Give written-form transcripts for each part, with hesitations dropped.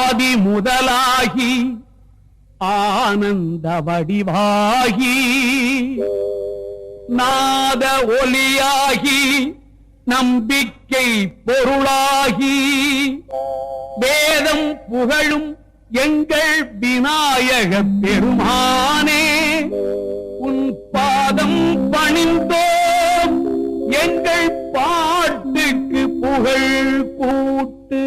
ஆதி முதலாகி ஆனந்த வடிவாகி நாத ஒலியாகி நம்பிக்கை பொருளாகி வேதம் புகழும் எங்கள் விநாயக பெருமானே உன் பாதம் பணிந்தோம் எங்கள் பாட்டுக்கு புகழ் கூட்டு.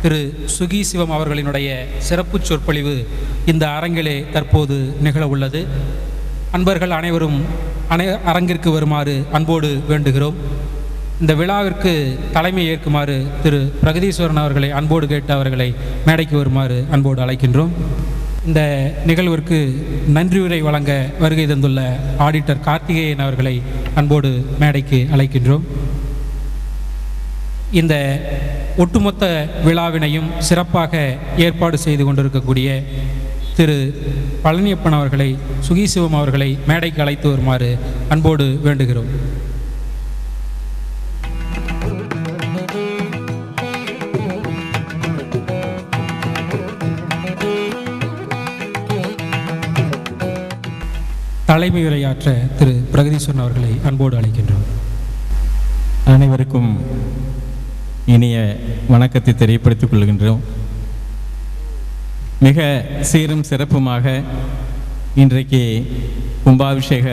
திரு சுகி சிவம் அவர்களினுடைய சிறப்பு சொற்பொழிவு இந்த அரங்கிலே தற்போது நிகழ உள்ளது. அன்பர்கள் அனைவரும் அரங்கிற்கு வருமாறு அன்போடு வேண்டுகிறோம். இந்த விழாவிற்கு தலைமை ஏற்குமாறு திரு பிரகதீஸ்வரன் அவர்களை அன்போடு கேட்டு அவர்களை மேடைக்கு வருமாறு அன்போடு அழைக்கின்றோம். இந்த நிகழ்விற்கு நன்றியுரை வழங்க வருகை தந்துள்ள ஆடிட்டர் கார்த்திகேயன் அவர்களை அன்போடு மேடைக்கு அழைக்கின்றோம். இந்த ஒட்டுமொத்த விழாவினையும் சிறப்பாக ஏற்பாடு செய்து கொண்டிருக்கக்கூடிய திரு பழனியப்பன் அவர்களை, சுகிசிவம் அவர்களை மேடைக்கு அழைத்து வருமாறு அன்போடு வேண்டுகிறோம். தலைமையுரையாற்ற திரு பிரகதீஸ்வரன் அவர்களை அன்போடு அழைக்கின்றோம். அனைவருக்கும் இனிய வணக்கத்தை தெரியப்படுத்திக் கொள்கின்றோம். மிக சீரும் சிறப்புமாக இன்றைக்கு கும்பாபிஷேக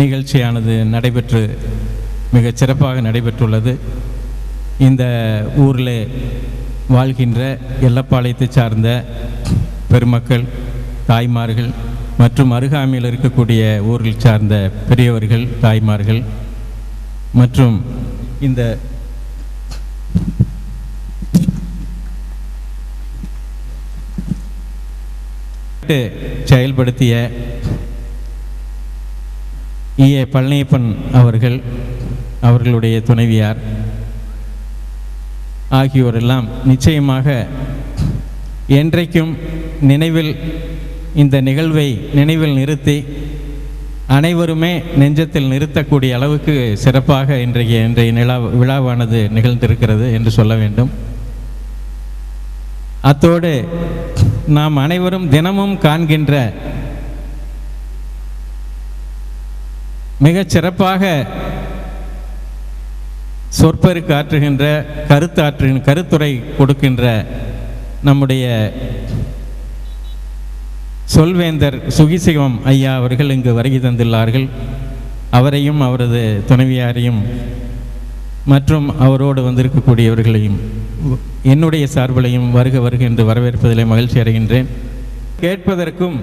நிகழ்ச்சியானது நடைபெற்று மிகச் சிறப்பாக நடைபெற்றுள்ளது. இந்த ஊரில் வாழ்கின்ற எல்லப்பாளையத்தை சார்ந்த பெருமக்கள், தாய்மார்கள் மற்றும் அருகாமையில் இருக்கக்கூடிய ஊரில் சார்ந்த பெரியவர்கள், தாய்மார்கள் மற்றும் இந்த செயல்படுத்திய ஈஏ பழனியப்பன் அவர்களுடைய துணைவியார் ஆகியோரெல்லாம் நிச்சயமாக என்றைக்கும் இந்த நிகழ்வை நினைவில் நிறுத்தி அனைவருமே நெஞ்சத்தில் நிறுத்தக்கூடிய அளவுக்கு சிறப்பாக இன்றைய விழாவானது நிகழ்ந்திருக்கிறது என்று சொல்ல வேண்டும். அத்தோடு நாம் அனைவரும் தினமும் காண்கின்ற மிகச் சிறப்பாக சொற்பெருக்கு ஆற்றுகின்ற கருத்துரை கொடுக்கின்ற நம்முடைய சொல்வேந்தர் சுகிசிவம் ஐயா அவர்கள் இங்கு வருகை தந்துள்ளார்கள். அவரையும் அவரது துணைவியாரையும் மற்றும் அவரோடு வந்திருக்கக்கூடியவர்களையும் என்னுடைய சார்பிலையும் வருக என்று வரவேற்பதிலே மகிழ்ச்சி அடைகின்றேன். கேட்பதற்கும்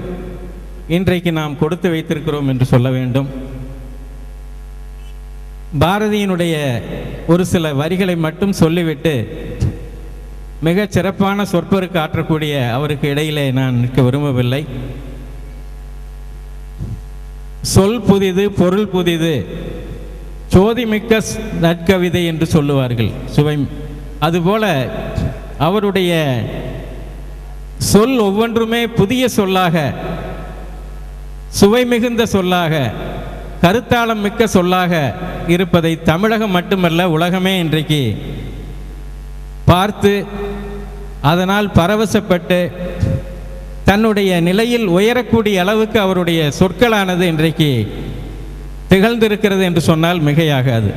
இன்றைக்கு நாம் கொடுத்து வைத்திருக்கிறோம் என்று சொல்ல வேண்டும். பாரதியினுடைய ஒரு சில வரிகளை மட்டும் சொல்லிவிட்டு மிகச் சிறப்பான சொற்பொருக்கு ஆற்றக்கூடிய அவருக்கு இடையிலே நான் நிற்க விரும்பவில்லை. சொல் புதிது, பொருள் புதிது, சோதிமிக்க நற்கவிதை என்று சொல்லுவார்கள் சுவை. அதுபோல அவருடைய சொல் ஒவ்வொன்றுமே புதிய சொல்லாக, சுவை மிகுந்த சொல்லாக, கருத்தாளம் மிக்க சொல்லாக இருப்பதை தமிழகம் மட்டுமல்ல உலகமே இன்றைக்கு பார்த்து அதனால் பரவசப்பட்டு தன்னுடைய நிலையில் உயரக்கூடிய அளவுக்கு அவருடைய சொற்களானது இன்றைக்கு திகழ்ந்திருக்கிறது என்று சொன்னால் மிகையாகாது.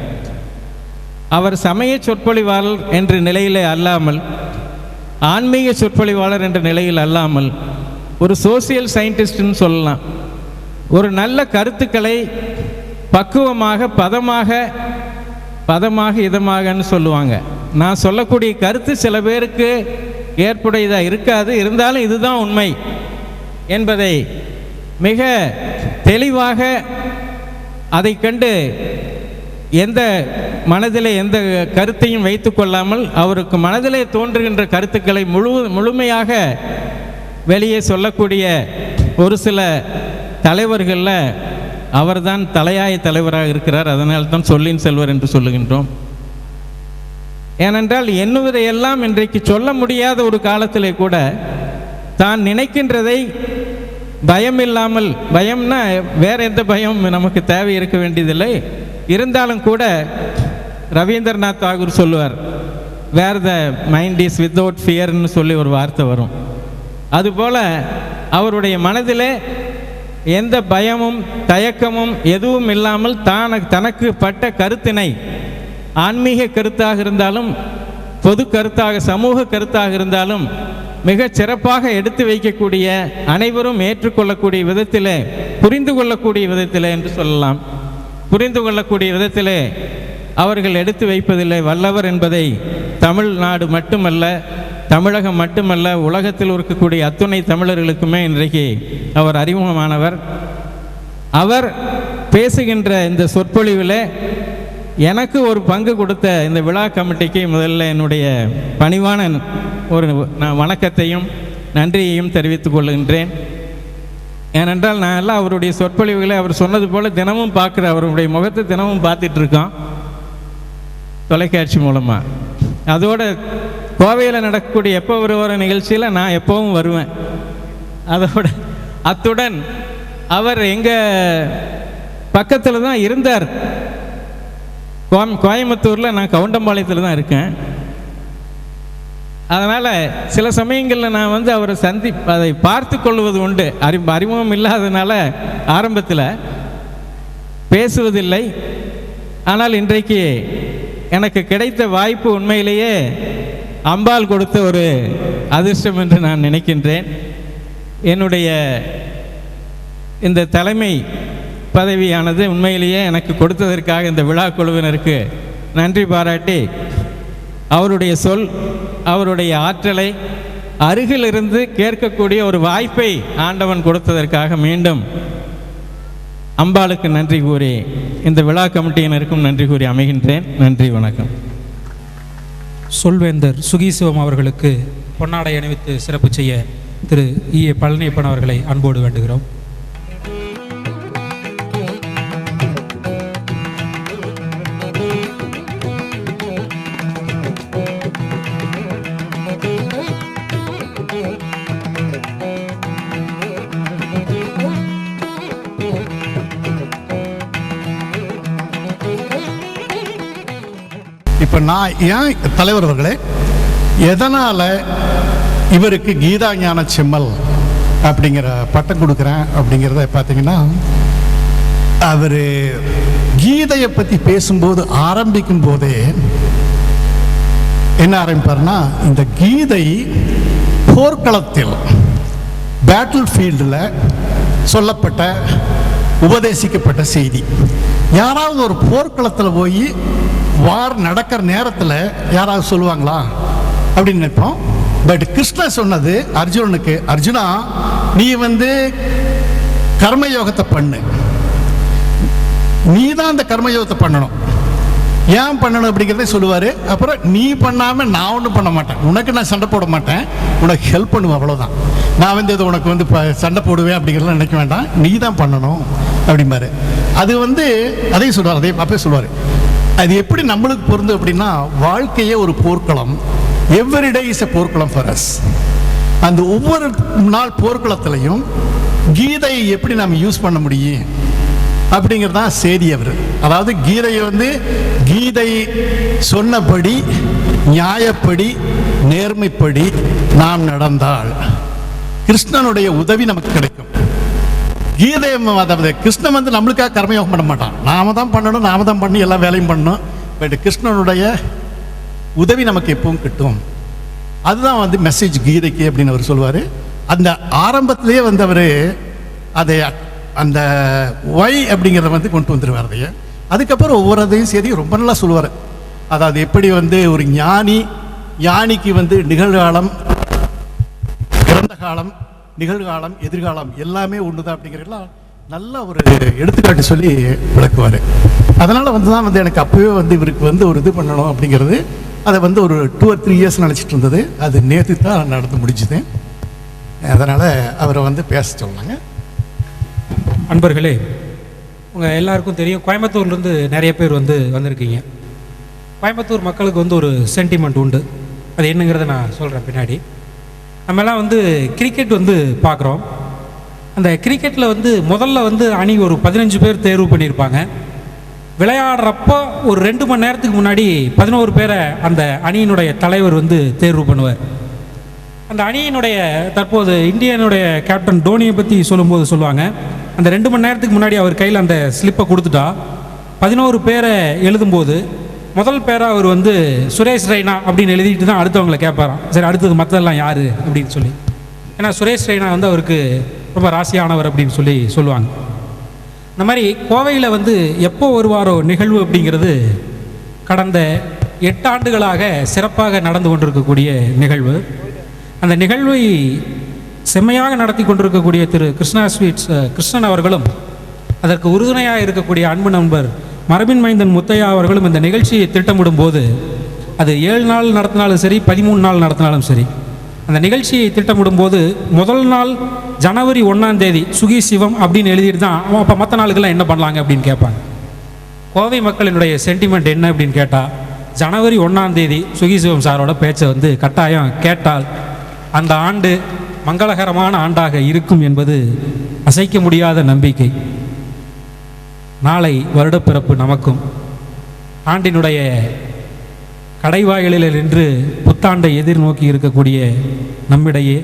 அவர் சமய சொற்பொழிவாளர் என்ற நிலையிலே அல்லாமல், ஆன்மீக சொற்பொழிவாளர் என்ற நிலையில் அல்லாமல், ஒரு சோசியல் சயின்டிஸ்ட்னு சொல்லலாம். ஒரு நல்ல கருத்துக்களை பக்குவமாக பதமாக இதமாகன்னு சொல்லுவாங்க. நான் சொல்லக்கூடிய கருத்து சில பேருக்கு ஏற்புடையதாக இருக்காது, இருந்தாலும் இதுதான் உண்மை என்பதை மிக தெளிவாக அதை கண்டு எந்த மனதிலே எந்த கருத்தையும் வைத்து கொள்ளாமல் அவருக்கு மனதிலே தோன்றுகின்ற கருத்துக்களை முழுமையாக வெளியே சொல்லக்கூடிய ஒரு சில தலைவர்களில் அவர்தான் தலையாய தலைவராக இருக்கிறார். அதனால்தான் சொல்லின் செல்வர் என்று சொல்லுகின்றோம். ஏனென்றால் எண்ணுவதையெல்லாம் இன்றைக்கு சொல்ல முடியாத ஒரு காலத்திலே கூட தான் நினைக்கின்றதை பயமில்லாமல், பயம்னா வேற எந்த பயம் நமக்கு தேவை இருக்க வேண்டியதில்லை, இருந்தாலும் கூட ரவீந்திரநாத் தாகூர் சொல்லுவார், வேர் த மைண்ட் இஸ் வித்தவுட் ஃபியர்னு சொல்லி ஒரு வார்த்தை வரும். அதுபோல் அவருடைய மனதிலே எந்த பயமும் தயக்கமும் எதுவும் இல்லாமல் தனக்கு பட்ட கருத்தினை ஆன்மீக கருத்தாக இருந்தாலும் பொது கருத்தாக சமூக கருத்தாக இருந்தாலும் மிகச் சிறப்பாக எடுத்து வைக்கக்கூடிய, அனைவரும் ஏற்றுக்கொள்ளக்கூடிய விதத்திலே, புரிந்து கொள்ளக்கூடிய விதத்திலே என்று சொல்லலாம், புரிந்து கொள்ளக்கூடிய விதத்திலே அவர்கள் எடுத்து வைப்பதில்லை வல்லவர் என்பதை தமிழ்நாடு மட்டுமல்ல, தமிழகம் மட்டுமல்ல, உலகத்தில் இருக்கக்கூடிய அத்துணை தமிழர்களுக்குமே இன்றைக்கு அவர் அறிமுகமானவர். அவர் பேசுகின்ற இந்த சொற்பொழிவில் எனக்கு ஒரு பங்கு கொடுத்த இந்த விழா கமிட்டிக்கு முதல்ல என்னுடைய பணிவான ஒரு வணக்கத்தையும் நன்றியையும் தெரிவித்துக் கொள்கின்றேன். ஏனென்றால் நான் எல்லாம் அவருடைய சொற்பொழிவுகளை அவர் சொன்னது போல் தினமும் பார்க்குற, அவருடைய முகத்தை தினமும் பார்த்துட்ருக்கோம் தொலைக்காட்சி மூலமாக. அதோடு கோவையில் நடக்கக்கூடிய எப்போ ஒரு நிகழ்ச்சியில் நான் எப்போவும் வருவேன். அத்துடன் அவர் எங்கள் பக்கத்தில் தான் இருந்தார். கோயம்புத்தூரில் நான் கவுண்டம்பாளையத்தில் தான் இருக்கேன். அதனால் சில சமயங்களில் நான் அவரை அதை பார்த்து கொள்வது உண்டு. அறிமுகம் இல்லாததுனால ஆரம்பத்தில் பேசுவதில்லை. ஆனால் இன்றைக்கு எனக்கு கிடைத்த வாய்ப்பு உண்மையிலேயே அம்பாள் கொடுத்த ஒரு அதிர்ஷ்டம் என்று நான் நினைக்கின்றேன். என்னுடைய இந்த தலைமை பதவியானது உண்மையிலேயே எனக்கு கொடுத்ததற்காக இந்த விழா குழுவினருக்கு நன்றி பாராட்டி, அவருடைய சொல், அவருடைய ஆற்றலை அருகிலிருந்து கேட்கக்கூடிய ஒரு வாய்ப்பை ஆண்டவன் கொடுத்ததற்காக மீண்டும் அம்பாளுக்கு நன்றி கூறி இந்த விழா கமிட்டியினருக்கும் நன்றி கூறி அமைகின்றேன். நன்றி, வணக்கம். சொல்வேந்தர் சுகீசிவம் அவர்களுக்கு பொன்னாடை அணிவித்து சிறப்பு செய்ய திரு ஈ. பழனியப்பன் அவர்களை அன்போடு வேண்டுகிறோம். இப்போ நான் ஏன் தலைவர் அவர்களே, எதனால் இவருக்கு கீதா ஞான செம்மல் அப்படிங்கிற பட்டம் கொடுக்குறேன் அப்படிங்கிறத பார்த்தீங்கன்னா, அவர் கீதையை பற்றி பேசும்போது ஆரம்பிக்கும் போதே என்ன ஆரம்பிப்பார்னா, இந்த கீதை போர்க்களத்தில் பேட்டில் ஃபீல்டில் சொல்லப்பட்ட உபதேசிக்கப்பட்ட செய்தி. யாராவது ஒரு போர்க்களத்தில் போய் வார் நடக்கிற நேரத்தில் யாராவது சொல்லுவாங்களா அப்படின்னு நினைப்போம். பட் கிருஷ்ணர் சொன்னது அர்ஜுனனுக்கு, அர்ஜுனா நீ கர்மயோகத்தை பண்ணு, நீ தான் அந்த கர்மயோகத்தை பண்ணணும். ஏன் பண்ணணும் அப்படிங்கிறத சொல்லுவார். அப்புறம் நீ பண்ணாமல் நான் ஒன்றும் பண்ண மாட்டேன், உனக்கு நான் சண்டை போட மாட்டேன், உனக்கு ஹெல்ப் பண்ணுவேன், அவ்வளோதான். நான் இது உனக்கு சண்டை போடுவேன் அப்படிங்கிறதெல்லாம் நினைக்க வேண்டாம், நீ தான் பண்ணணும் அப்படிம்பாரு. அது அதையும் சொல்லுவார், அதே அப்பவே சொல்லுவார். அது எப்படி நம்மளுக்கு பொருந்தும் அப்படின்னா, வாழ்க்கையே ஒரு போர்க்களம். எவ்ரி டே இஸ் எ போர்க்களம் ஃபார் அஸ். அந்த ஒவ்வொரு நாள் போர்க்களத்திலையும் கீதையை எப்படி நம்ம யூஸ் பண்ண முடியும் அப்படிங்கிறதான் செய்தி. அவர் அதாவது கீதையை கீதை சொன்னபடி, நியாயப்படி, நேர்மைப்படி நாம் நடந்தால் கிருஷ்ணனுடைய உதவி நமக்கு கிடைக்கும். கீதை அதாவது கிருஷ்ணன் நம்மளுக்காக கர்மயோகம் பண்ண மாட்டான், நாம தான் பண்ணணும், நாம தான் பண்ணி எல்லா வேலையும் பண்ணணும். பட் கிருஷ்ணனுடைய உதவி நமக்கு எப்பவும் கிட்டும். அதுதான் மெசேஜ் கீதைக்கு அப்படின்னு அவர் சொல்லுவார். அந்த ஆரம்பத்திலேயே அவர் அதை அந்த ஒய் அப்படிங்கிறத வந்து கொண்டு வந்துடுவார் ஐயா. அதுக்கப்புறம் ஒவ்வொருதையும் சரி ரொம்ப நல்லா சொல்லுவார். அதாவது எப்படி வந்து ஒரு ஞானிக்கு வந்து நிகழ்காலம், இறந்த காலம், நிகழ்காலம், எதிர்காலம் எல்லாமே ஒன்று தான் அப்படிங்கிறதெல்லாம் நல்லா ஒரு எடுத்துக்காட்டு சொல்லி விளக்குவார். அதனால் வந்து தான் வந்து எனக்கு அப்போவே வந்து இவருக்கு வந்து ஒரு இது பண்ணணும் அப்படிங்கிறது, அதை வந்து ஒரு 2 or 3 years நினச்சிட்டு இருந்தது. அது நேற்று தான் நடந்து முடிஞ்சுது. அதனால் அவரை வந்து பேச சொன்னாங்க. அன்பர்களே, உங்கள் எல்லாருக்கும் தெரியும், கோயம்புத்தூர்லேருந்து நிறைய பேர் வந்திருக்கீங்க. கோயம்புத்தூர் மக்களுக்கு வந்து ஒரு சென்டிமெண்ட் உண்டு. அது என்னங்கிறத நான் சொல்கிறேன் பின்னாடி. நம்மெல்லாம் வந்து கிரிக்கெட் வந்து பார்க்குறோம். அந்த கிரிக்கெட்டில் வந்து முதல்ல வந்து அணி ஒரு 15 பேர் தேர்வு பண்ணியிருப்பாங்க. விளையாடுறப்போ ஒரு 2 மணி நேரத்துக்கு முன்னாடி 11 பேரை அந்த அணியினுடைய தலைவர் வந்து தேர்வு பண்ணுவார். அந்த அணியினுடைய தற்போது இந்தியனுடைய கேப்டன் டோனியை பற்றி சொல்லும்போது சொல்லுவாங்க, அந்த 2 மணி நேரத்துக்கு முன்னாடி அவர் கையில் அந்த ஸ்லிப்பை கொடுத்துட்டா 11 பேரை எழுதும்போது முதல் பேராக அவர் வந்து சுரேஷ் ரெய்னா அப்படின்னு எழுதிட்டு தான் அடுத்தவங்களை கேட்பாராம். சரி, அடுத்தது மற்றதெல்லாம் யார் அப்படின்னு சொல்லி. ஏன்னா சுரேஷ் ரெய்னா வந்து அவருக்கு ரொம்ப ராசியானவர் அப்படின்னு சொல்லி சொல்லுவாங்க. இந்த மாதிரி கோவையில் வந்து எப்போ வருவாரோ நிகழ்வு அப்படிங்கிறது கடந்த 8 ஆண்டுகளாக சிறப்பாக நடந்து கொண்டிருக்கக்கூடிய நிகழ்வு. அந்த நிகழ்வை செம்மையாக நடத்தி கொண்டிருக்கக்கூடிய திரு கிருஷ்ணா ஸ்வீட்ஸ் கிருஷ்ணன் அவர்களும், அதற்கு உறுதுணையாக இருக்கக்கூடிய அன்பு நண்பர் மரபின் மைந்தன் முத்தையா அவர்களும் இந்த நிகழ்ச்சியை திட்டமிடும் போது அது 7 நாள் நடத்தினாலும் சரி, 13 நாள் நடத்தினாலும் சரி, அந்த நிகழ்ச்சியை திட்டமிடும் போது முதல் நாள் ஜனவரி 1ஆம் தேதி சுகி சிவம் அப்படின்னு எழுதிட்டு தான் அப்போ மற்ற நாளுக்கெல்லாம் என்ன பண்ணலாங்க அப்படின்னு கேட்பாங்க. கோவை மக்களினுடைய சென்டிமெண்ட் என்ன அப்படின்னு கேட்டால், ஜனவரி 1ஆம் தேதி சுகி சிவம் சாரோட பேச்சை வந்து கட்டாயம் கேட்டால் அந்த ஆண்டு மங்களகரமான ஆண்டாக இருக்கும் என்பது அசைக்க முடியாத நம்பிக்கை. நாளை வருடப்பிறப்பு நமக்கும். ஆண்டினுடைய கடைவாயிலில் நின்று புத்தாண்டை எதிர்நோக்கி இருக்கக்கூடிய நம்மிடையே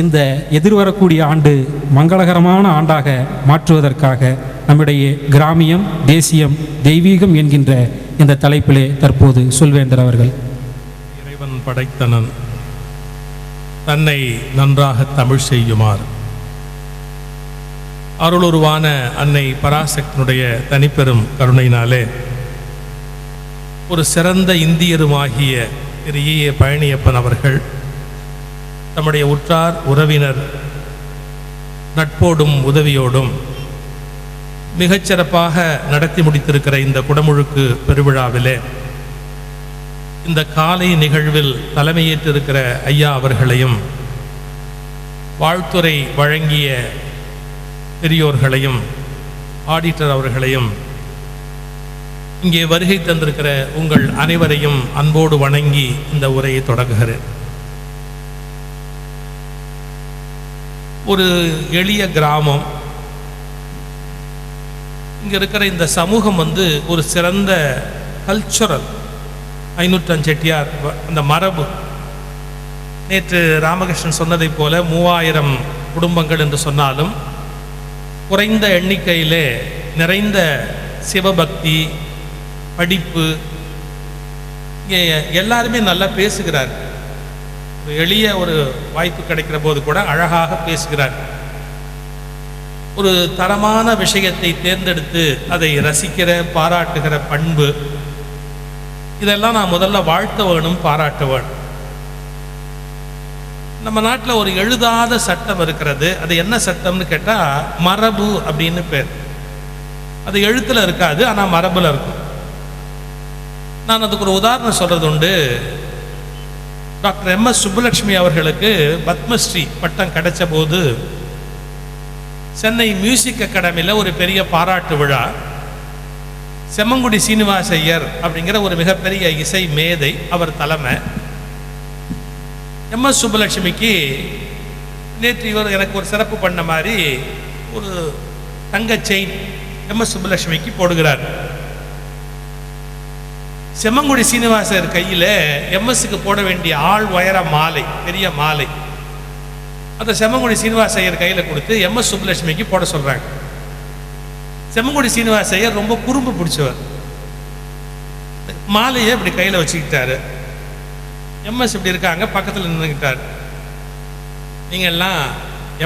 இந்த எதிர்வரக்கூடிய ஆண்டு மங்களகரமான ஆண்டாக மாற்றுவதற்காக நம்மிடையே கிராமியம், தேசியம், தெய்வீகம் என்கின்ற இந்த தலைப்பிலே தற்போது சொல்வேந்தர் அவர்கள். இறைவன் படைத்தனன் தன்னை நன்றாக தமிழ் செய்யுமாறு அருளுருவான அன்னை பராசக்தினுடைய தனிப்பெரும் கருணையினாலே ஒரு சிறந்த இந்தியருமாகிய திரு ஈ. பழனியப்பன் அவர்கள் தம்முடைய உற்றார் உறவினர் நட்போடும் உதவியோடும் மிகச்சிறப்பாக நடத்தி முடித்திருக்கிற இந்த குடமுழுக்கு பெருவிழாவிலே இந்த காலை நிகழ்வில் தலைமையேற்றிருக்கிற ஐயா அவர்களையும் வாழ்த்துரை வழங்கிய பெரியோர்களையும் ஆடிட்டர் அவர்களையும் இங்கே வருகை தந்திருக்கிற உங்கள் அனைவரையும் அன்போடு வணங்கி இந்த உரையை தொடங்குகிறேன். ஒரு எளிய கிராமம், இங்கே இருக்கிற இந்த சமூகம் வந்து ஒரு சிறந்த கல்ச்சுரல் ஐநூற்றன் செட்டியார் அந்த மரபு. நேற்று ராமகிருஷ்ணன் சொன்னதை போல 3000 குடும்பங்கள் என்று சொன்னாலும் குறைந்த எண்ணிக்கையிலே நிறைந்த சிவபக்தி, படிப்பு, எல்லாருமே நல்லா பேசுகிறார். எளிய ஒரு வாய்ப்பு கிடைக்கிற போது கூட அழகாக பேசுகிறார். ஒரு தரமான விஷயத்தை தேர்ந்தெடுத்து அதை ரசிக்கிற பாராட்டுகிற பண்பு, இதெல்லாம் நான் முதல்ல வாழ்த்த வேணும், பாராட்ட வேணும். நம்ம நாட்டில் ஒரு எழுதாத சட்டம் இருக்கிறது. அது என்ன சட்டம்னு கேட்டால் மரபு அப்படின்னு பேர். அது எழுத்தில் இருக்காது, ஆனால் மரபில் இருக்கும். நான் அதுக்கு ஒரு உதாரணம் சொல்கிறது உண்டு. Doctor MS. சுப்புலட்சுமி அவர்களுக்கு பத்மஸ்ரீ பட்டம் கிடைச்ச போது சென்னை மியூசிக் அகாடமியில் ஒரு பெரிய பாராட்டு விழா. செம்மங்குடி சீனிவாச ஐயர் அப்படிங்கிற ஒரு மிகப்பெரிய இசை மேதை, அவர் தலைமை. எம்.எஸ். சுப்புலட்சுமிக்கு நேற்று இவர் எனக்கு ஒரு சிறப்பு பண்ண மாதிரி ஒரு தங்க செயின் எம்.எஸ். சுப்புலட்சுமிக்கு போடுகிறார். செம்மங்குடி சீனிவாசர் கையில் எம்எஸ்க்கு போட வேண்டிய ஆள் உயர மாலை, பெரிய மாலை, அந்த செம்மங்குடி சீனிவாச ஐயர் கையில் கொடுத்து எம்.எஸ். சுப்புலட்சுமிக்கு போட சொல்கிறாங்க. செம்மங்குடி சீனிவாச ஐயர் ரொம்ப குறும்பு பிடிச்சவர். மாலையை இப்படி கையில் வச்சுக்கிட்டாரு. எம்எஸ் இப்படி இருக்காங்க, பக்கத்தில் நின்றுக்கிட்டார். நீங்கள் எல்லாம்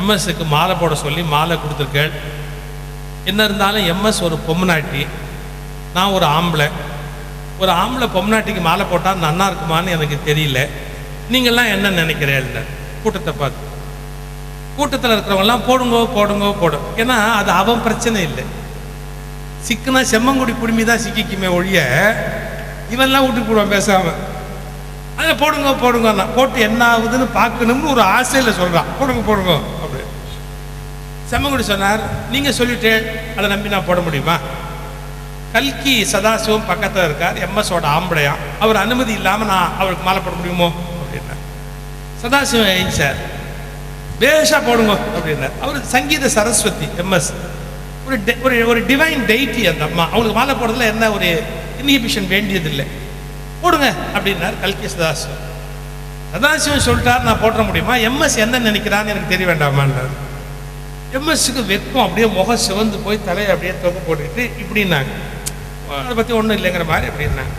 எம்எஸ்க்கு மாலை போட சொல்லி மாலை கொடுத்துருக்கேன், என்ன இருந்தாலும் எம்எஸ் ஒரு பொம்னாட்டி, நான் ஒரு ஆம்பளை. ஒரு ஆம்பளை பொம்னாட்டிக்கு மாலை போட்டால் நன்னா இருக்குமான்னு எனக்கு தெரியல. நீங்கள்லாம் என்ன நினைக்கிறீங்க? கூட்டத்தை பார்த்து கூட்டத்தில் இருக்கிறவங்கலாம் போடுங்கோ போடுங்கோ போடும். ஏன்னா அது அவன் பிரச்சனை இல்லை. சிக்குனா செம்மங்குடி குடுமி தான் சிக்கிக்குமே ஒழிய இவன்லாம் விட்டு போடுவான் பேசாமல். அதை போடுங்க போடுங்கன்னா போட்டு என்ன ஆகுதுன்னு பார்க்கணும்னு ஒரு ஆசையில் சொல்கிறான், போடுங்க போடுங்க அப்படி. செம்மங்குடி சொன்னார், நீங்கள் சொல்லிட்டு அதை நம்பி நான் போட முடியுமா? கல்கி சதாசிவம் பக்கத்தில் இருக்கார், எம்எஸோட ஆம்பளையா. அவர் அனுமதி இல்லாமல் நான் அவருக்கு மாலை போட முடியுமோ அப்படின்னா சதாசிவம் சார் பேஷா போடுங்க அப்படின்னார். அவர் சங்கீத சரஸ்வதி எம்எஸ், ஒரு டிவைன் டெய்டி அந்த அம்மா. அவங்களுக்கு மாலை போடுறதுல என்ன ஒரு இன்ஹிபிஷன் வேண்டியதில்லை, போடுங்க அப்படின்னார் கல்கி சதாசிவம். சதாசிவம் சொல்லிட்டார், நான் போட முடியுமா? எம்எஸ் என்ன நினைக்கிறான்னு எனக்கு தெரிய வேண்டாமான்னார். எம்எஸ்க்கு வெக்கம் அப்படியே முகம் சிவந்து போய் தலையை அப்படியே தொகை போட்டுக்கிட்டு இப்படின்னாங்க, அதை பற்றி ஒன்றும் இல்லைங்கிற மாதிரி அப்படின்னாங்க.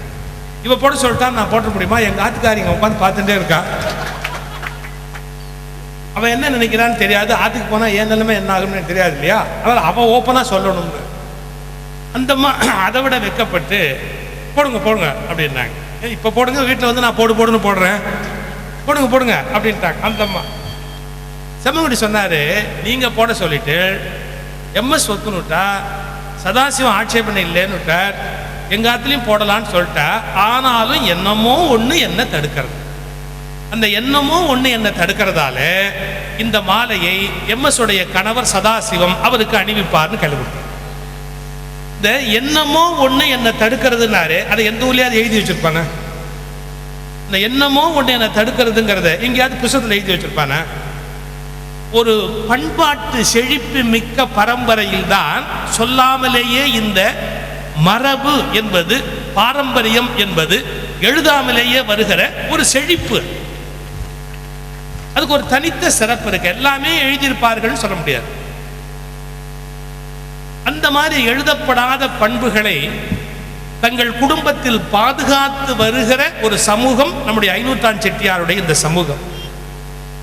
இவ போட சொல்லிட்டா, நான் போட்ட முடியுமா? எங்கள் ஆத்துக்காரிங்க உட்காந்து பார்த்துட்டே இருக்கா. அவன் என்ன நினைக்கிறான்னு தெரியாது, ஆத்துக்கு போனால் ஏன் நிலைமை என்ன ஆகும்னு தெரியாது இல்லையா. அதனால் அவன் ஓப்பனாக சொல்லணும்னு அந்தம்மா அதை விட வெக்கப்பட்டு போடுங்க போடுங்க அப்படின்னாங்க. இப்போ போடுங்க, வீட்டில் வந்து நான் போடுன்னு போடுறேன், போடுங்க போடுங்க அப்படின்ட்டாங்க அந்தம்மா. செம்மங்குடி சொன்னார், நீங்கள் போட சொல்லிட்டு எம்எஸ் ஒத்துனுட்டா, சதாசிவம் ஆட்சேபனை இல்லைன்னு விட்டார், எங்கள் ஆத்துலேயும் போடலான்னு சொல்லிட்டா. ஆனாலும் என்னமோ ஒன்று என்ன தடுக்கிறது. அந்த என்னமோ ஒன்று என்ன தடுக்கிறதால இந்த மாலையை எம்எஸ் உடைய கணவர் சதாசிவம் அவருக்கு அணிவிப்பார்னு கழுவிட்டார். இந்த என்னமோ ஒன்று என்ன தடுக்கிறதுனாரு அதை எந்த ஊர்லேயாவது எழுதி வச்சிருப்பானே? இந்த என்னமோ ஒன்று என்ன தடுக்கிறதுங்கிறத எங்கேயாவது புத்தகத்தில் எழுதி வச்சிருப்பானே? ஒரு பண்பாட்டு செழிப்பு மிக்க பரம்பரையில் தான் சொல்லாமலேயே இந்த மரபு என்பது, பாரம்பரியம் என்பது எழுதாமலேயே வருகிற ஒரு செழிப்பு. அதுக்கு ஒரு தனித்த சிறப்பு இருக்கு. எல்லாமே எழுதியிருப்பார்கள் சொல்ல முடியாது. அந்த மாதிரி எழுதப்படாத பண்புகளை தங்கள் குடும்பத்தில் பாதுகாத்து வருகிற ஒரு சமூகம் நம்முடைய ஐநூற்றாண்டு செட்டியாருடைய இந்த சமூகம்.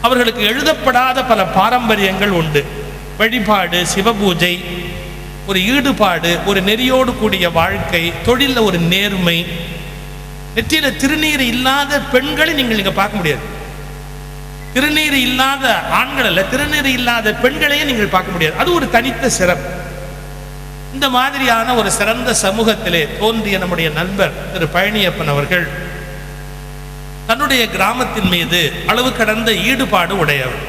அவர்களுக்கு எழுதப்படாத பல பாரம்பரியங்கள் உண்டு. வழிபாடு, சிவபூஜை, ஒரு ஈடுபாடு, ஒரு நெறியோடு கூடிய வாழ்க்கை, தொழிலில் ஒரு நேர்மை. நெற்றியில திருநீர் இல்லாத பெண்களை நீங்கள் இங்க பார்க்க முடியாது. திருநீர் இல்லாத ஆண்கள் அல்ல, திருநீர் இல்லாத பெண்களையே நீங்கள் பார்க்க முடியாது. அது ஒரு தனித்த சிறப்பு. இந்த மாதிரியான ஒரு சிறந்த சமூகத்திலே தோன்றிய நம்முடைய நண்பர் திரு பழனியப்பன் அவர்கள் தன்னுடைய கிராமத்தின் மீது அளவு கடந்த ஈடுபாடு உடையவர்.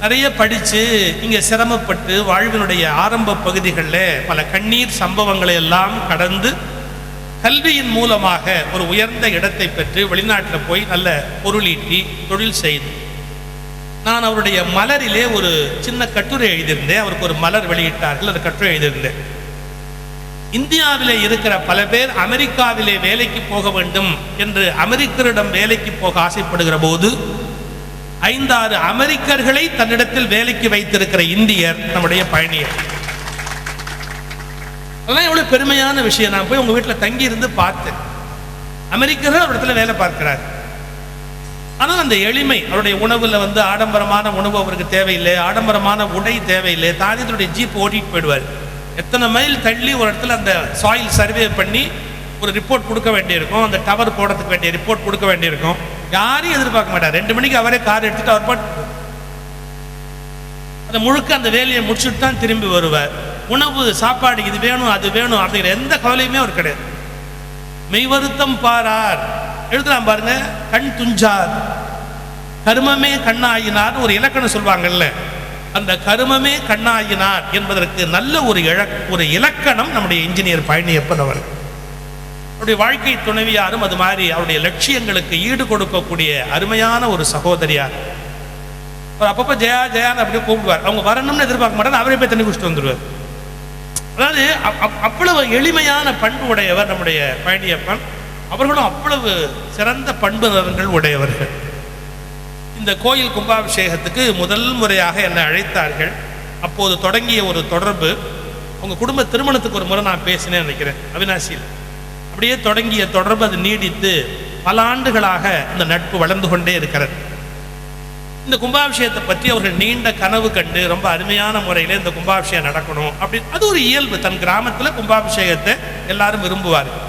நிறைய படித்து இங்கே சிரமப்பட்டு வாழ்வினுடைய ஆரம்ப பகுதிகளில் பல கண்ணீர் சம்பவங்களை எல்லாம் கடந்து கல்வியின் மூலமாக ஒரு உயர்ந்த இடத்தை பெற்று வெளிநாட்டில் போய் நல்ல பொருளீட்டி தொழில் செய்து, நான் அவருடைய மலரிலே ஒரு சின்ன கட்டுரை எழுதியிருந்தேன். அவருக்கு ஒரு மலர் வெளியிட்டார்கள், அந்த கட்டுரை எழுதியிருந்தேன். இந்தியாவிலே இருக்கிற பல பேர் அமெரிக்காவிலே வேலைக்கு போக வேண்டும் என்று அமெரிக்கரிடம் வேலைக்கு போக ஆசைப்படுகிற போது 5-6 அமெரிக்கர்களை தன்னிடத்தில் வேலைக்கு வைத்திருக்கிற இந்தியர் நம்முடைய பயணியர். அதெல்லாம் எவ்வளவு பெருமையான விஷயம். நான் போய் உங்க வீட்டில் தங்கி இருந்து பார்த்தேன். அமெரிக்கர்கள் ஒரு இடத்துல வேலை பார்க்கிறார். ஆனால் அந்த எளிமை, அவருடைய உணவுல ஆடம்பரமான உணவு அவருக்கு தேவையில்லை, ஆடம்பரமான உடை தேவையில்லை. தானே தன்னுடைய ஜீப் ஓட்டிட்டு போயிடுவார். எத்தனை மைல் தள்ளி ஒரு இடத்துல அந்த சாயில் சர்வே பண்ணி ஒரு ரிப்போர்ட் கொடுக்க வேண்டியிருக்கும், அந்த டவர் போடுறதுக்கு வேண்டிய ரிப்போர்ட் கொடுக்க வேண்டியிருக்கும். யாரையும் எதிர்பார்க்க மாட்டார். 2 மணிக்கு அவரே கார் எடுத்துட்டு அவர் பாட்டு அந்த முழுக்க அந்த வேலையை முடிச்சுட்டு தான் திரும்பி வருவார். உணவு, சாப்பாடு, இது வேணும் அது வேணும் அப்படிங்கிற எந்த கவலையுமே அவர் கிடையாது. மெய்வருத்தம் பாரார் எழுதலாம் பாருங்க. கண் துஞ்சார் கருமமே கண்ணாயினார் ஒரு இலக்கணம் சொல்வாங்கல்ல, அந்த கருமமே கண்ணாயினார் என்பதற்கு நல்ல ஒரு இலக்கணம் நம்முடைய இன்ஜினியர் பழனியப்பன் அவர். அவருடைய வாழ்க்கை துணைவியாரும் அது மாதிரி அவருடைய லட்சியங்களுக்கு ஈடு கொடுக்கக்கூடிய அருமையான ஒரு சகோதரியார். அவர் அப்பப்போ ஜெயா ஜெயான்னு அப்படியே கூப்பிடுவார். அவங்க வரணும்னு எதிர்பார்க்க மாட்டார், அவரே போய் தண்ணி குடிச்சிட்டு வந்துடுவார். அதாவது அவ்வளவு எளிமையான பண்பு உடையவர் நம்முடைய பழனியப்பன். அவர்களும் அவ்வளவு சிறந்த பண்புகள் உடையவர்கள். இந்த கோயில் கும்பாபிஷேகத்துக்கு முதல் முறையாக என்னை அழைத்தார்கள். அப்போது தொடங்கிய ஒரு தொடர்பு, உங்கள் குடும்ப திருமணத்துக்கு ஒரு முறை நான் பேசினேன் நினைக்கிறேன் அவினாசியில். அப்படியே தொடங்கிய தொடர்பு அது நீடித்து பல ஆண்டுகளாக இந்த நட்பு வளர்ந்து கொண்டே இருக்கிறது. இந்த கும்பாபிஷேகத்தை பற்றி அவர்கள் நீண்ட கனவு கண்டு ரொம்ப அருமையான முறையில் இந்த கும்பாபிஷேகம் நடக்கணும் அப்படின்னு, அது ஒரு இயல்பு. தன் கிராமத்தில் கும்பாபிஷேகத்தை எல்லாரும் விரும்புவார்கள்.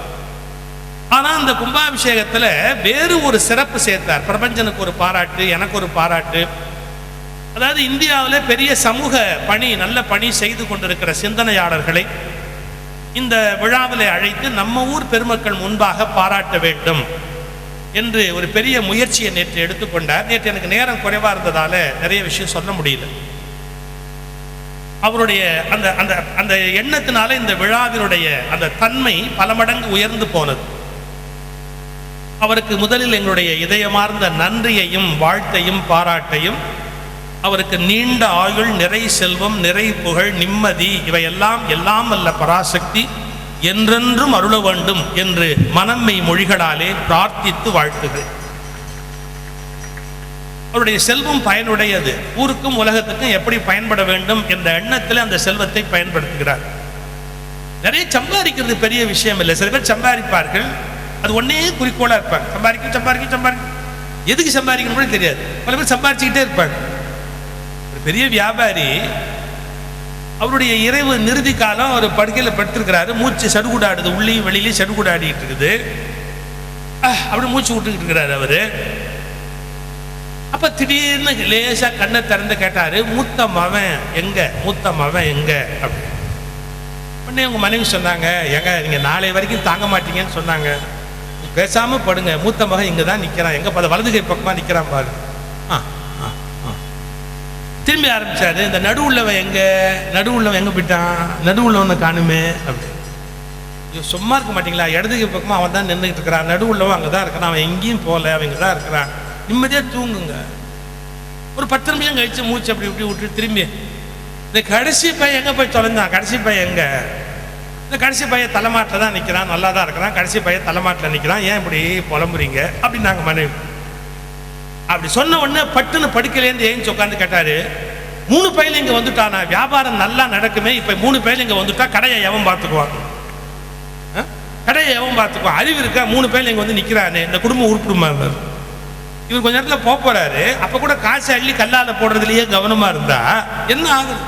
ஆனால் அந்த கும்பாபிஷேகத்தில் வேறு ஒரு சிறப்பு சேர்த்தார். பிரபஞ்சனுக்கு ஒரு பாராட்டு, எனக்கு ஒரு பாராட்டு. அதாவது இந்தியாவில் பெரிய சமூக பணி, நல்ல பணி செய்து கொண்டிருக்கிற சிந்தனையாளர்களை இந்த விழாவில் அழைத்து நம்ம ஊர் பெருமக்கள் முன்பாக பாராட்ட வேண்டும் என்று ஒரு பெரிய முயற்சியை நேற்று எடுத்துக்கொண்டார். நேற்று எனக்கு நேரம் குறைவாக இருந்ததால் நிறைய விஷயம் சொல்ல முடியல. அவருடைய அந்த அந்த அந்த எண்ணத்தினால இந்த விழாவினுடைய அந்த தன்மை பல மடங்கு உயர்ந்து போனது. அவருக்கு முதலில் எங்களுடைய இதயமார்ந்த நன்றியையும் வாழ்த்தையும் பாராட்டையும், அவருக்கு நீண்ட ஆயுள், நிறை செல்வம், நிறை புகழ், நிம்மதி இவையெல்லாம் எல்லாம் அல்ல பராசக்தி என்றென்றும் அருள வேண்டும் என்று மனம்மை மொழிகளாலே பிரார்த்தித்து வாழ்த்துகிறேன். அவருடைய செல்வம் பயனுடையது, ஊருக்கும் உலகத்துக்கும் எப்படி பயன்பட வேண்டும் என்ற எண்ணத்தில் அந்த செல்வத்தை பயன்படுத்துகிறார். நிறைய சம்பாதிக்கிறது பெரிய விஷயம் இல்லை. சில பேர் சம்பாதிப்பார்கள், அது ஒன்னே குறிக்கோளாக இருப்பாங்க. சம்பாதிக்கும் சம்பாதிக்கும் சம்பாதிக்கும், எதுக்கு சம்பாதிக்கணும் கூட தெரியாது. பல பேர் சம்பாதிச்சுக்கிட்டே இருப்பாங்க. ஒரு பெரிய வியாபாரி, அவருடைய இறைவு நிறுதி காலம் அவர் படுக்கையில் படுத்திருக்கிறாரு. மூச்சு சடுகுடாடுது, உள்ளேயும் வெளியிலையும் சடுகுடாடிட்டு இருக்குது. அப்படி மூச்சு விட்டுக்கிட்டு இருக்கிறாரு அவரு. அப்ப திடீர்னு லேசா கண்ணை திறந்து கேட்டாரு, மூத்த மவன் எங்க, மூத்த மவன் எங்க அப்படி. உடனே உங்க மனைவி சொன்னாங்க, எங்க நீங்க நாளை வரைக்கும் தாங்க மாட்டீங்கன்னு சொன்னாங்க, பேசாம படுங்க, மூத்த மகன் இங்க தான் நிக்கிறான், எங்க பார்த்த வலது கை பக்கமா நிக்கிறான் பாரு. திரும்பி ஆரம்பிச்சாரு, இந்த நடுவுள்ளவன் எங்க, நடுவுள்ளவன் எங்க போயிட்டான், நடுவுள்ளவனை காணுமே அப்படி. சும்மா இருக்க மாட்டீங்களா, இடதுகை பக்கமா அவன் தான் நின்றுக்கிட்டு இருக்கிறான், நடுவுள்ளவன் அங்கதான் இருக்கிறான், அவன் எங்கேயும் போல, அவங்க தான் இருக்கிறான், நிம்மதியா தூங்குங்க. ஒரு 10 நிமிஷம் கழிச்சு மூச்சு அப்படி இப்படி விட்டு திரும்பி, இந்த கடைசி பையன் எங்க போய் தொலைந்தான், கடைசி பையன் எங்க, இந்த கடைசி பையன் தலைமாட்டில் தான் நிற்கிறான், நல்லா தான் இருக்கிறான், கடைசி பையன் தலைமாட்டில் நிற்கிறான், ஏன் இப்படி புலம்புறீங்க அப்படின்னு நாங்கள் மனைவி. அப்படி சொன்ன உடனே பட்டுன்னு படுக்கையிலேருந்து ஏஞ்சி உட்காந்து கேட்டாரு, 3 பையன் இங்கே வந்துட்டானா, வியாபாரம் நல்லா நடக்குமே, இப்போ 3 பையன் இங்கே வந்துட்டா கடையை எவன் பார்த்துக்குவான், கடையை எவன் பார்த்துக்குவான், அறிவு இருக்கா, 3 பையன் இங்கே வந்து நிற்கிறானே, இந்த குடும்பம் உருப்பிடுமா. இவர் கொஞ்ச நேரத்தில் போறாரு. அப்போ கூட காசு அள்ளி கல்லால போடுறதுலயே கவனமா இருந்தா என்ன ஆகுது.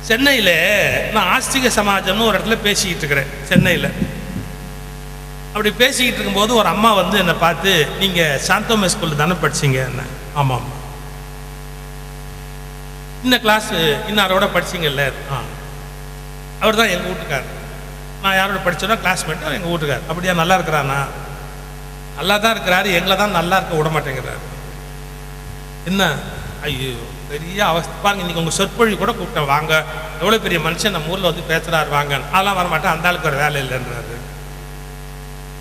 சென்னையில் நான் ஆஸ்திக சமாஜம்னு ஒரு இடத்துல பேசிக்கிட்டு இருக்கிறேன் சென்னையில். அப்படி பேசிக்கிட்டு இருக்கும்போது ஒரு அம்மா வந்து என்னை பார்த்து, நீங்கள் சாந்தோமே ஸ்கூலில் தானே படிச்சிங்க என்ன? ஆமாம். இன்னும் கிளாஸ் இன்னாரோட படிச்சிங்கல்ல? அவர் தான் எங்கள் வீட்டுக்கார். நான் யாரோட படித்தோன்னா கிளாஸ்மேட், எங்கள் வீட்டுக்கார். அப்படியா, நல்லா இருக்கிறானா? நல்லா தான் இருக்கிறாரு, எங்களை தான் நல்லா இருக்க விட மாட்டேங்கிறாரு. என்ன? ஐயோ பெரிய அவஸ்தை பாருங்க. இன்னைக்கு உங்கள் சொற்பொழி கூட கூப்பிட்டேன், வாங்க, எவ்வளோ பெரிய மனுஷன் நம்ம ஊரில் வந்து பேசுகிறாரு வாங்க. அதெல்லாம் வரமாட்டேன், அந்த ஆளுக்கு ஒரு வேலை இல்லைன்றாரு.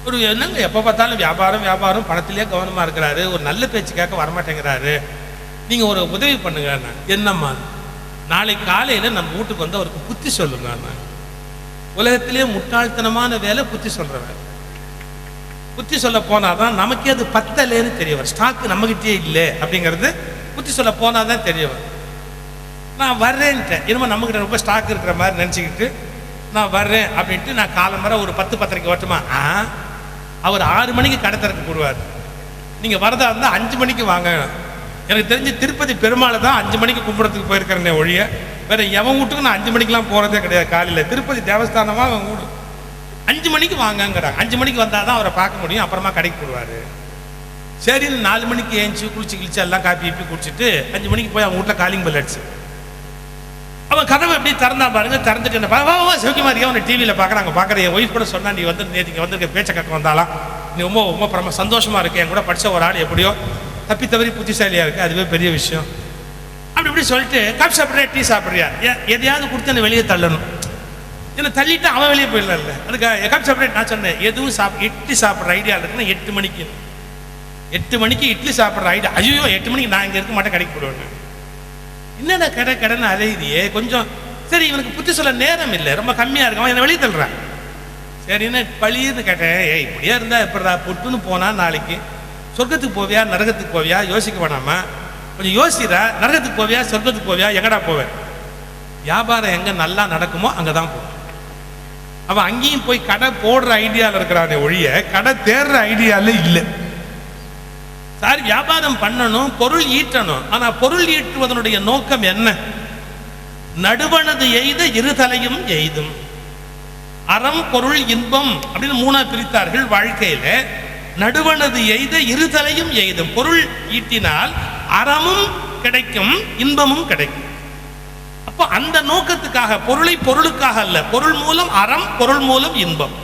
ஒரு என்னங்க எப்போ பார்த்தாலும் வியாபாரம் வியாபாரம், பணத்திலேயே கவனமாக இருக்கிறாரு, ஒரு நல்ல பேச்சு கேட்க வரமாட்டேங்கிறாரு, நீங்கள் ஒரு உதவி பண்ணுங்க. என்னம்மா? நாளைக்கு காலையில் நம்ம வீட்டுக்கு வந்து அவருக்கு புத்தி சொல்லுங்க. உலகத்திலேயே முட்டாள்தனமான வேலை புத்தி சொல்கிற வேலை. புத்தி சொல்ல போனால் தான் நமக்கே அது பத்தலேன்னு தெரியவர். ஸ்டாக்கு நம்மகிட்டே இல்லை அப்படிங்கிறது புத்தி சொல்ல போனால் தான் தெரியவர். நான் வர்றேன்ட்டேன், இனிமேல் நம்மகிட்ட ரொம்ப ஸ்டாக் இருக்கிற மாதிரி நினச்சிக்கிட்டு நான் வர்றேன் அப்படின்ட்டு நான் காலம்பரை ஒரு 10-10:30 வரட்டுமா? அவர் 6 மணிக்கு கடை திறக்க போடுவார். நீங்கள் வரதா இருந்தால் 5 மணிக்கு வாங்க. எனக்கு தெரிஞ்சு திருப்பதி பெருமாளை தான் 5 மணிக்கு கும்பிடத்துக்கு போயிருக்கிறேன்னே ஒழிய வேற எவன் வீட்டுக்கு நான் 5 மணிக்கெலாம் போகிறதே கிடையாது. காலையில் திருப்பதி தேவஸ்தானமாக அவன் வீடு 5 மணிக்கு வாங்கங்கிறாங்க. 5 மணிக்கு வந்தால் தான் அவரை பார்க்க முடியும், அப்புறமா கடைக்கு போடுவார். சரின்னு 4 மணிக்கு ஏஞ்சி குளிச்சு எல்லாம் காப்பி இப்பி குடிச்சிட்டு 5 மணிக்கு போய் அவங்க வீட்டில் காலிங் பெல் அடிச்சு அவன் கதவை எப்படி திறந்தா பாருங்க. திறந்துட்டு என்ன சிவகுமார் இருக்கா, அவனை டிவியில் பார்க்குறாங்க. பார்க்குற என் ஒய்ஃப் கூட சொன்னா, நீ வந்து நேற்றுக்கு வந்து பேச்சை கற்க வந்தாலாம், நீ ரொம்ப ரொம்ப பிரம சந்தோஷமாக இருக்கு, என் கூட படித்த ஒரு ஆள் எப்படியோ தப்பி தவறி புத்திசாலியாக இருக்குது, அதுவே பெரிய விஷயம் அப்படி இப்படி சொல்லிட்டு, காஃபி சாப்பிட்றியா, டீ சாப்பிட்றியா, எதையாவது கொடுத்து என்னை வெளியே தள்ளணும். என்னை தள்ளிட்டு அவன் வெளியே போயிடல. அதுக்கு காஃபி சாப்பிட்றேன். நான் சொன்னேன், எதுவும் இட்லி சாப்பிட்ற ஐடியா இருக்குன்னா 8 மணிக்கு இட்லி சாப்பிட்ற ஐடியா. ஐயோ 8 மணிக்கு நான் இங்கே இருக்க மாட்டேன், கடைக்கு போடுவேன். என்னடா கடைன்னு அலையுதியே கொஞ்சம். சரி, இவனுக்கு புத்தி சொல்ல நேரம் இல்லை, ரொம்ப கம்மியாக இருக்கும், என்னை வெளியே தள்ளுறான். சரின்னு பழின்னு கேட்டேன், இப்படியா இருந்தால் எப்படா பொட்டுன்னு போனால் நாளைக்கு சொர்க்கத்துக்கு போவியா நரகத்துக்கு போவியா யோசிக்க வேணாமா? கொஞ்சம் யோசிக்கிறா, நரகத்துக்கு போவியா சொர்க்கத்துக்கு போவியா, எங்கடா போவேன்? வியாபாரம் எங்கே நல்லா நடக்குமோ அங்கே தான் போவேன். அவன் அங்கேயும் போய் கடை போடுற ஐடியாவில் இருக்கிறானே ஒழிய கடை தேடுற ஐடியாவில் இல்லை. சார் வியாபாரம் பண்ணணும், பொருள் ஈட்டணும். ஆனா பொருள் ஈட்டுவதனுடைய நோக்கம் என்ன? நடுவனது எய்த இருதலையும் எய்தும். அறம் பொருள் இன்பம் அப்படின்னு மூணா பிரித்தார்கள் வாழ்க்கையில. நடுவனது எய்த இருதலையும் எய்தும். பொருள் ஈட்டினால் அறமும் கிடைக்கும், இன்பமும் கிடைக்கும். அப்போ அந்த நோக்கத்துக்காக, பொருளை பொருளுக்காக அல்ல, பொருள் மூலம் அறம், பொருள் மூலம் இன்பம்,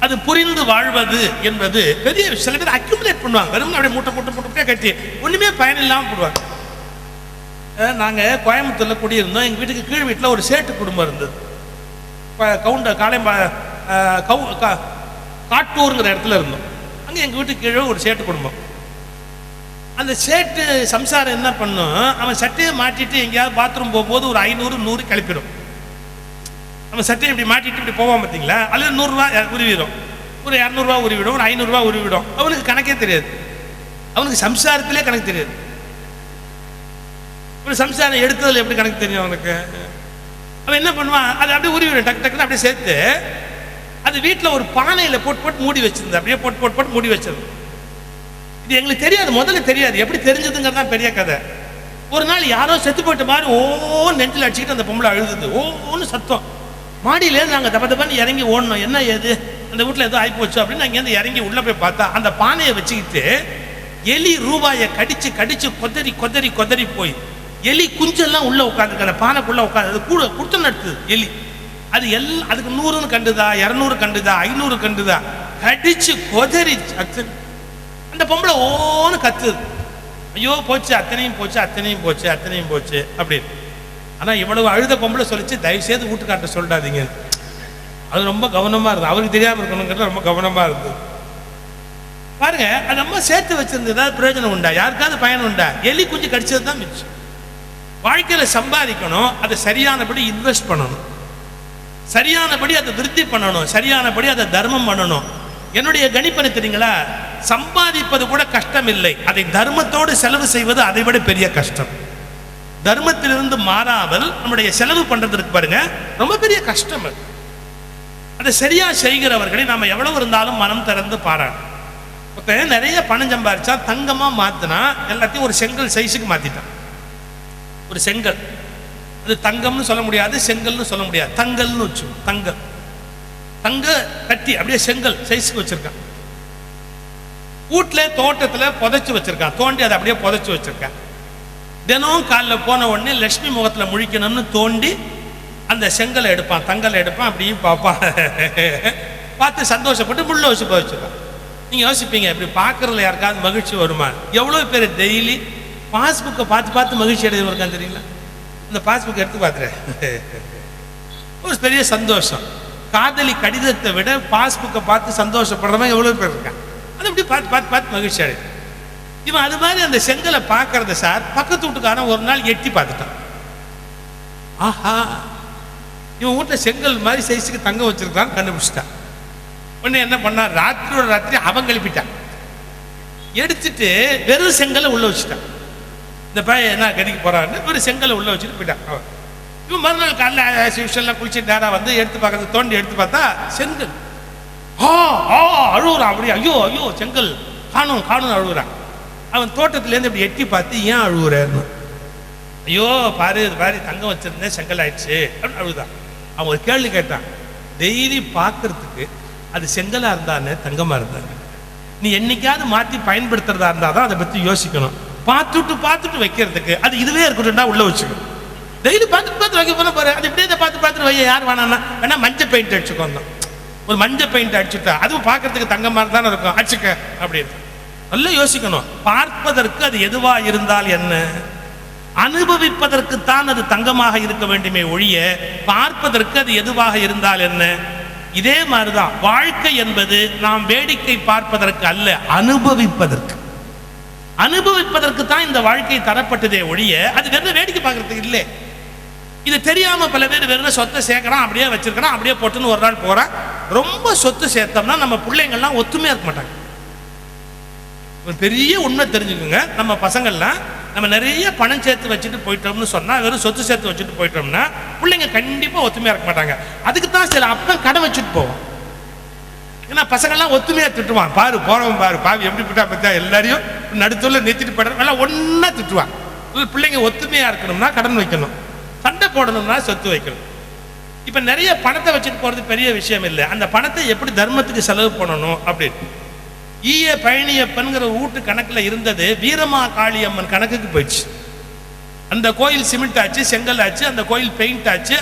அது புரிந்து வாழ்வது என்பது பெரிய. சில பேர் அக்யூமுலேட் பண்ணுவாங்க, வெறும் அப்படியே மூட்டை மூட்டை மூட்டை கட்டி ஒண்ணுமே பயன் இல்லாமல் போடுவாங்க. நாங்கள் கோயம்புத்தூரில் குடியிருந்தோம். எங்கள் வீட்டுக்கு கீழ் வீட்டில் ஒரு சேட்டு குடும்பம் இருந்தது. காட்டூருங்கிற இடத்துல இருந்தோம். அங்கே எங்கள் வீட்டுக்கு கீழே ஒரு சேட்டு குடும்பம். அந்த சேட்டு சம்சாரம் என்ன பண்ணும், அவன் சட்டையை மாட்டிட்டு எங்கேயாவது பாத்ரூம் போகும்போது ஒரு 500-100 கிளப்பிடும். நம்ம சட்டையை இப்படி மாட்டிட்டு இப்படி போவான் பார்த்தீங்களா, அதில் 100 ரூபா உருவிடும், ஒரு 200 ரூபா உருவிடும், ஒரு 500 ரூபா உருவிடும். அவனுக்கு கணக்கே தெரியாது, அவனுக்கு சம்சாரத்திலே கணக்கு தெரியாது. ஒரு சம்சாரம் எடுத்ததில் எப்படி கணக்கு தெரியும் அவனுக்கு? அவன் என்ன பண்ணுவான், அதை அப்படியே உருவிடும், டக்கு டக்குன்னு அப்படியே சேர்த்து அது வீட்டில் ஒரு பானையில் போட்டு போட்டு மூடி வச்சிருந்தேன். அப்படியே போட்டு போட்டு போட்டு மூடி வச்சிருந்தேன். இது எங்களுக்கு தெரியாது, முதல்ல தெரியாது. எப்படி தெரிஞ்சதுங்கிறது தான் பெரிய கதை. ஒரு நாள் யாரோ செத்து போயிட்ட மாதிரி நெஞ்சில் அடிச்சுக்கிட்டு அந்த பொம்பளை அழுதுது. ஓன்னு சத்தம். மாடியிலேருந்து நாங்கள் தப்ப தப்பான்னு இறங்கி ஓடணும். என்ன ஏது, அந்த வீட்டில் ஏதோ ஆகிப்போச்சு அப்படின்னு அங்கேருந்து இறங்கி உள்ளே போய் பார்த்தா அந்த பானையை வச்சுக்கிட்டு எலி ரூபாயை கடிச்சு கடிச்சு கொதறி கொதறி கொதறி போய் எலி குஞ்செல்லாம் உள்ளே உட்காந்துருக்கு. அந்த பானைக்குள்ளே உட்காந்து அது கூட கொடுத்து நடத்துது எலி. அது எல்லாம் அதுக்கு 100 கண்டுதா, 200 கண்டுதா, 500 கண்டுதா, கடிச்சு கொதறி அந்த பொம்பளை ஓன்னு கத்துது. ஐயோ போச்சு, அத்தனையும் போச்சு, அத்தனையும் போச்சு, அத்தனையும் போச்சு அப்படின்னு. ஆனால் இவ்வளவு அழுத பொம்பளை சொல்லிச்சு, தயவுசெய்து வீட்டுக்காட்ட சொல்லிடாதீங்க. அது ரொம்ப கவனமாக இருந்தது. அவருக்கு தெரியாமல் இருக்கணுங்கிறது ரொம்ப கவனமாக இருந்தது. பாருங்க, அது நம்ம சேர்த்து வச்சிருந்தது ஏதாவது பிரயோஜனம் உண்டா? யாருக்காவது பயன் உண்டா? எலி குஞ்சு கடிச்சது தான் மிச்சம். வாழ்க்கையில் சம்பாதிக்கணும், அதை சரியானபடி இன்வெஸ்ட் பண்ணணும், சரியானபடி அதை விருத்தி பண்ணணும், சரியானபடி அதை தர்மம் பண்ணணும். என்னுடைய கணிப்பனை தெரியுங்களா, சம்பாதிப்பது கூட கஷ்டம் இல்லை, அதை தர்மத்தோடு செலவு செய்வது அதை விட பெரிய கஷ்டம். தர்மத்திலிருந்து மாறாமல் நம்முடைய செலவு பண்றதுக்கு பாருங்க ரொம்ப பெரிய கஷ்டம். அதை சரியா செய்கிறவர்களை நாம எவ்வளவு இருந்தாலும் மனம் திறந்து பாராட்டு. நிறைய பணம் சம்பாதிச்சா தங்கமா மாத்தினா எல்லாத்தையும் ஒரு செங்கல் சைஸுக்கு மாத்திட்டான். ஒரு செங்கல், அது தங்கம்னு சொல்ல முடியாது, செங்கல்னு சொல்ல முடியாது, தங்கல்னு வச்சு தங்கல், தங்க கட்டி அப்படியே செங்கல் சைஸுக்கு வச்சிருக்கான். வீட்டில் தோட்டத்தில் புதைச்சி வச்சிருக்கான், தோண்டி அதை அப்படியே புதைச்சி வச்சிருக்கான். தினம் காலில் போன உடனே லட்சுமி முகத்தில் முழிக்கணும்னு தோண்டி அந்த செங்கலை எடுப்பான், தங்கலை எடுப்பான், அப்படியும் பார்ப்பான், பார்த்து சந்தோஷப்பட்டு முள்ள வச்சு புதைச்சிருக்கான். நீங்கள் யோசிப்பீங்க, இப்படி பார்க்குறதுல யாருக்காவது மகிழ்ச்சி வருமா? எவ்வளோ பேர் டெய்லி பாஸ்புக்கை பார்த்து பார்த்து மகிழ்ச்சி அடைந்து இருக்கான்னு தெரியுங்களா? இந்த பாஸ்புக் எடுத்து பார்த்துறேன், ஒரு பெரிய சந்தோஷம். காதலி கடிதத்தை விட பாஸ்புக்கை பார்த்து சந்தோஷப்படுறவங்க எவ்வளோ பேர் இருக்கான். அது அப்படி பார்த்து பார்த்து பார்த்து மகிழ்ச்சி அடையும். இவன் அது மாதிரி அந்த செங்கலை பார்க்கறத சார் பக்கத்து வீட்டுக்காரன் ஒரு நாள் எட்டி பார்த்துட்டான். ஆஹா, இவன் வீட்டில் செங்கல் மாதிரி சைஸுக்கு தங்கம் வச்சிருக்கான்னு கண்டுபிடிச்சிட்டான். உடனே என்ன பண்ணா, ராத்திரியோட ராத்திரி அவன் கழிப்பிட்டான், எடுத்துட்டு வெறும் செங்கலை உள்ள வச்சுட்டான். இந்த பையன் என்ன கடிக்க போறான்னு வெறும் செங்கலை உள்ள வச்சுட்டு போயிட்டான். இவன் மறுநாள் காலையில் குளிச்சுட்டு நேராக வந்து எடுத்து பார்க்கறது, தோண்டி எடுத்து பார்த்தா செங்கல். அழுகுறான் அப்படி, ஐயோ ஐயோ செங்கல் காணும் காணும் அழுகுறான். அவன் தோட்டத்துலேருந்து இப்படி எட்டி பார்த்து, ஏன் அழுகுறேன்னு, ஐயோ பாரு இது மாதிரி தங்கம் வச்சிருந்தேன் செங்கல் ஆயிடுச்சு அப்படின்னு அழுகுதான். அவன் ஒரு கேள்வி கேட்டான், டெய்லி பார்க்கறதுக்கு அது செங்கலாக இருந்தானே தங்கமாக இருந்தானே, நீ என்னைக்காவது மாற்றி பயன்படுத்துறதா இருந்தால் தான் அதை பற்றி யோசிக்கணும். பார்த்துட்டு பார்த்துட்டு வைக்கிறதுக்கு அது இதுவே இருக்கட்டும்டா உள்ள வச்சுக்கணும். டெய்லி பார்த்துட்டு பார்த்து வைக்க போன பாரு, அது இப்படியே பார்த்து பார்த்துட்டு வைய, யார் வேணான்னா வேணா மஞ்சள் பெயிண்ட் அடிச்சுக்கோங்க, ஒரு மஞ்சள் பெயிண்ட் அடிச்சுட்டா அதுவும் பார்க்கறதுக்கு தங்க மாதிரி தானே இருக்கும், அடிச்சுக்க அப்படின்னு நல்லா யோசிக்கணும். பார்ப்பதற்கு அது எதுவா இருந்தால் என்ன, அனுபவிப்பதற்குத்தான் அது தங்கமாக இருக்க வேண்டுமே ஒழிய பார்ப்பதற்கு அது எதுவாக இருந்தால் என்ன. இதே மாதிரிதான் வாழ்க்கை என்பது நாம் வேடிக்கை பார்ப்பதற்கு அல்ல, அனுபவிப்பதற்கு. அனுபவிப்பதற்கு தான் இந்த வாழ்க்கை தரப்பட்டதே ஒழிய அது வெறும் வேடிக்கை பார்க்கறதுக்கு இல்லை. இது தெரியாம பல பேர் வெறும் சொத்தை சேர்க்கிறான், அப்படியே வச்சிருக்கிறான், அப்படியே போட்டுன்னு ஒரு நாள் போறான். ரொம்ப சொத்து சேர்த்தோம்னா நம்ம பிள்ளைங்கள்லாம் ஒத்துமையா இருக்க மாட்டாங்க. ஒரு பெரிய உண்மை தெரிஞ்சுக்கோங்க, நம்ம பசங்கள்லாம் நம்ம நிறைய பணம் சேர்த்து வச்சுட்டு போயிட்டோம்னு சொன்னா, வெறும் சொத்து சேர்த்து வச்சுட்டு போயிட்டோம்னா பிள்ளைங்க கண்டிப்பா ஒத்துமையா இருக்க மாட்டாங்க. அதுக்கு தான் சில அப்பன் கடை வச்சுட்டு போவோம். ஏன்னா பசங்கள்லாம் ஒத்துமையாக திட்டுவான், பாரு போறவன் பாரு பாவி எப்படி விட்டா பார்த்தா எல்லாரையும் நடுத்தூரில் நிறுத்திட்டு போடுற எல்லாம் ஒன்றா திட்டுவான். பிள்ளைங்க ஒத்துமையாக இருக்கணும்னா கடன் வைக்கணும், சண்டை போடணும்னா சொத்து வைக்கணும். இப்போ நிறைய பணத்தை வச்சுட்டு போகிறது பெரிய விஷயம் இல்லை, அந்த பணத்தை எப்படி தர்மத்துக்கு செலவு பண்ணணும் அப்படின்னு. ஈய பழனியப்பன்கிற வீட்டு கணக்கில் இருந்தது வீரமா காளியம்மன் கணக்குக்கு போயிடுச்சு. அந்த கோயில் சிமெண்ட் ஆச்சு, செங்கல் ஆச்சு, அந்த கோயில் பெயிண்ட் ஆச்சு,